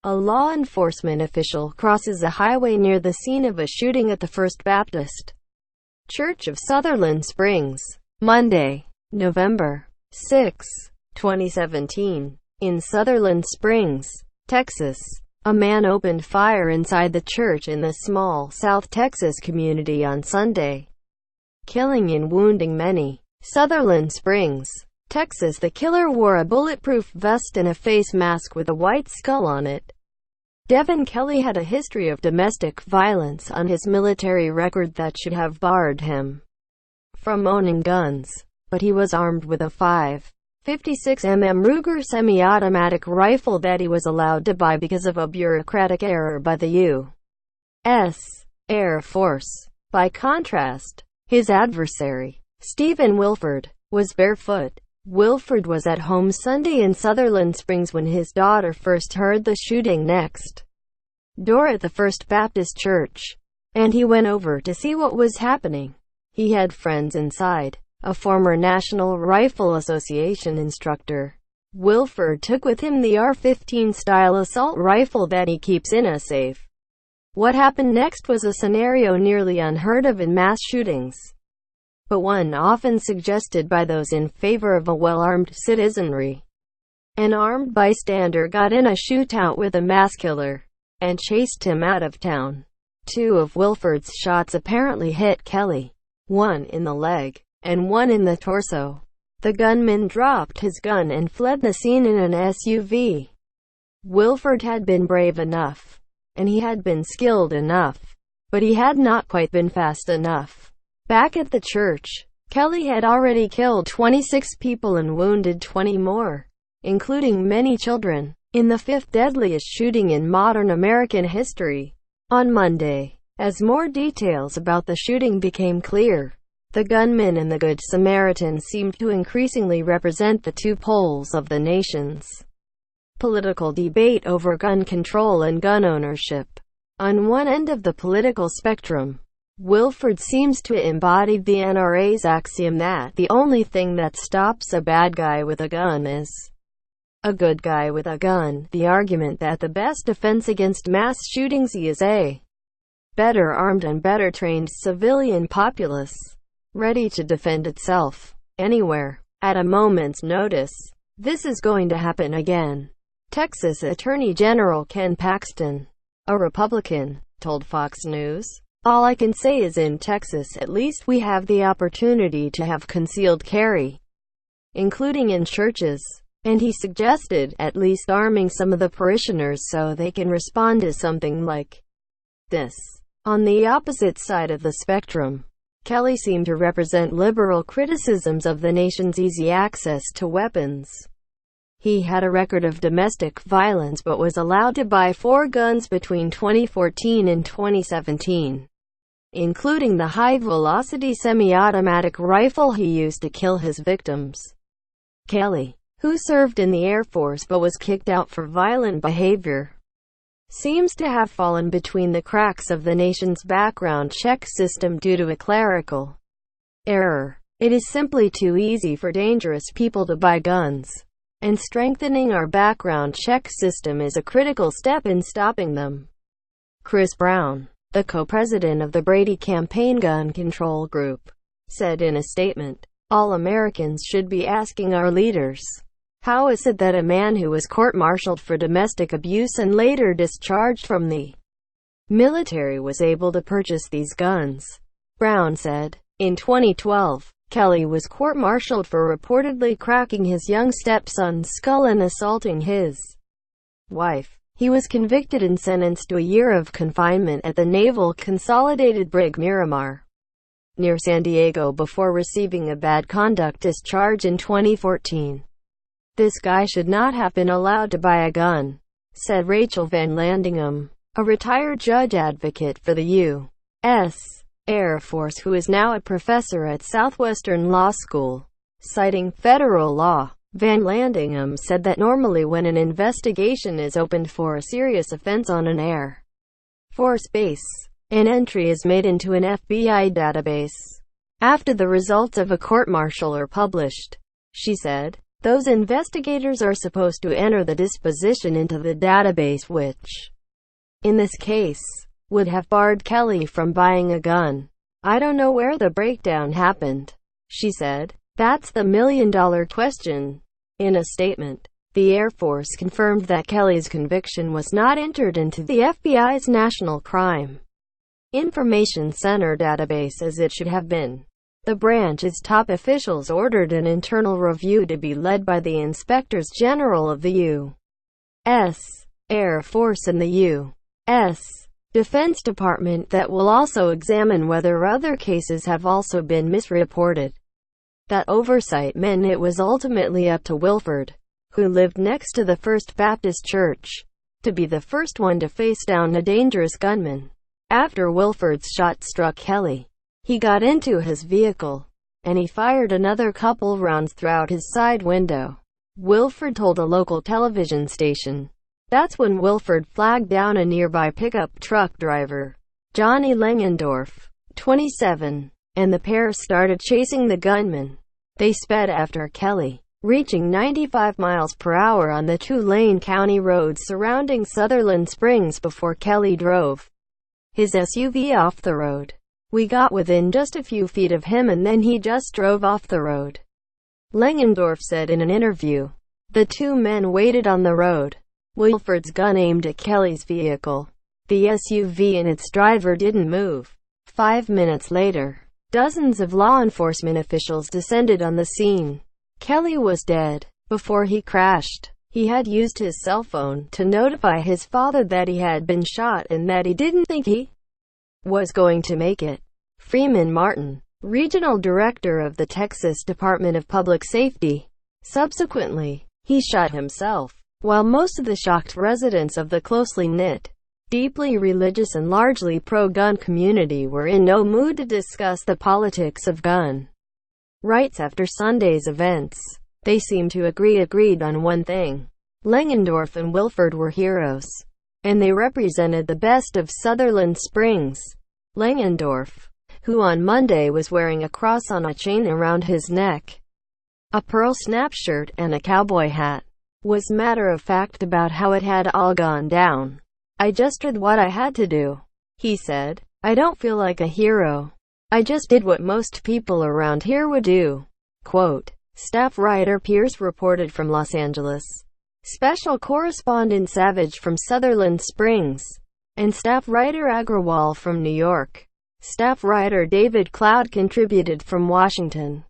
A law enforcement official crosses a highway near the scene of a shooting at the First Baptist Church of Sutherland Springs, Monday, November 6, 2017. In Sutherland Springs, Texas, a man opened fire inside the church in the small South Texas community on Sunday, killing and wounding many. Sutherland Springs, Texas. The killer wore a bulletproof vest and a face mask with a white skull on it. Devin Kelley had a history of domestic violence on his military record that should have barred him from owning guns, but he was armed with a .556 Ruger semi-automatic rifle that he was allowed to buy because of a bureaucratic error by the U.S. Air Force. By contrast, his adversary, Stephen Wilford, was barefoot. Wilford was at home Sunday in Sutherland Springs when his daughter first heard the shooting next door at the First Baptist Church, and he went over to see what was happening. He had friends inside. A former National Rifle Association instructor, Wilford took with him the AR-15 style assault rifle that he keeps in a safe. What happened next was a scenario nearly unheard of in mass shootings, but one often suggested by those in favor of a well-armed citizenry. An armed bystander got in a shootout with a mass killer and chased him out of town. Two of Wilford's shots apparently hit Kelley, one in the leg and one in the torso. The gunman dropped his gun and fled the scene in an SUV. Wilford had been brave enough, and he had been skilled enough, but he had not quite been fast enough. Back at the church, Kelley had already killed 26 people and wounded 20 more, including many children, in the fifth deadliest shooting in modern American history. On Monday, as more details about the shooting became clear, the gunman and the Good Samaritan seemed to increasingly represent the two poles of the nation's political debate over gun control and gun ownership. On one end of the political spectrum, Wilford seems to embody the NRA's axiom that the only thing that stops a bad guy with a gun is a good guy with a gun, the argument that the best defense against mass shootings is a better armed and better trained civilian populace, ready to defend itself, anywhere, at a moment's notice. This is going to happen again. Texas Attorney General Ken Paxton, a Republican, told Fox News, "All I can say is in Texas at least we have the opportunity to have concealed carry, including in churches," and he suggested at least arming some of the parishioners so they can respond to something like this. On the opposite side of the spectrum, Kelley seemed to represent liberal criticisms of the nation's easy access to weapons. He had a record of domestic violence but was allowed to buy 4 guns between 2014 and 2017, including the high-velocity semi-automatic rifle he used to kill his victims. Kelley, who served in the Air Force but was kicked out for violent behavior, seems to have fallen between the cracks of the nation's background check system due to a clerical error. It is simply too easy for dangerous people to buy guns, and strengthening our background check system is a critical step in stopping them. Chris Brown, the co-president of the Brady Campaign Gun Control Group, said in a statement, "All Americans should be asking our leaders, how is it that a man who was court-martialed for domestic abuse and later discharged from the military was able to purchase these guns?" Brown said. In 2012, Kelley was court-martialed for reportedly cracking his young stepson's skull and assaulting his wife. He was convicted and sentenced to a year of confinement at the Naval Consolidated Brig Miramar, near San Diego, before receiving a bad conduct discharge in 2014. "This guy should not have been allowed to buy a gun," said Rachel Van Landingham, a retired judge advocate for the U.S. Air Force who is now a professor at Southwestern Law School. Citing federal law, Van Landingham said that normally when an investigation is opened for a serious offense on an Air Force base, an entry is made into an FBI database after the results of a court-martial are published. She said, Those investigators are supposed to enter the disposition into the database which, in this case, would have barred Kelley from buying a gun. I don't know where the breakdown happened, she said. That's the million-dollar question. In a statement, the Air Force confirmed that Kelley's conviction was not entered into the FBI's National Crime Information Center database as it should have been. The branch's top officials ordered an internal review to be led by the Inspectors General of the U.S. Air Force and the U.S. Defense Department that will also examine whether other cases have also been misreported. That oversight meant it was ultimately up to Wilford, who lived next to the First Baptist Church, to be the first one to face down a dangerous gunman. After Wilford's shot struck Kelley, he got into his vehicle, and he fired another couple rounds throughout his side window, Wilford told a local television station. That's when Wilford flagged down a nearby pickup truck driver, Johnny Langendorf, 27, and the pair started chasing the gunman. They sped after Kelley, reaching 95 miles per hour on the two-lane county roads surrounding Sutherland Springs before Kelley drove his SUV off the road. We got within just a few feet of him and then he just drove off the road, Langendorf said in an interview. The two men waited on the road, Wilford's gun aimed at Kelley's vehicle. The SUV and its driver didn't move. 5 minutes later, dozens of law enforcement officials descended on the scene. Kelley was dead. Before he crashed, he had used his cell phone to notify his father that he had been shot and that he didn't think he was going to make it. Freeman Martin, regional director of the Texas Department of Public Safety, subsequently, he shot himself. While most of the shocked residents of the closely knit, deeply religious and largely pro-gun community were in no mood to discuss the politics of gun rights after Sunday's events, they seemed to agreed on one thing. Langendorf and Wilford were heroes, and they represented the best of Sutherland Springs. Langendorf, who on Monday was wearing a cross on a chain around his neck, a pearl snap shirt and a cowboy hat, was matter-of-fact about how it had all gone down. I just did what I had to do, he said. I don't feel like a hero. I just did what most people around here would do. Quote, staff writer Pierce reported from Los Angeles, special correspondent Savage from Sutherland Springs, and staff writer Agrawal from New York. Staff writer David Cloud contributed from Washington.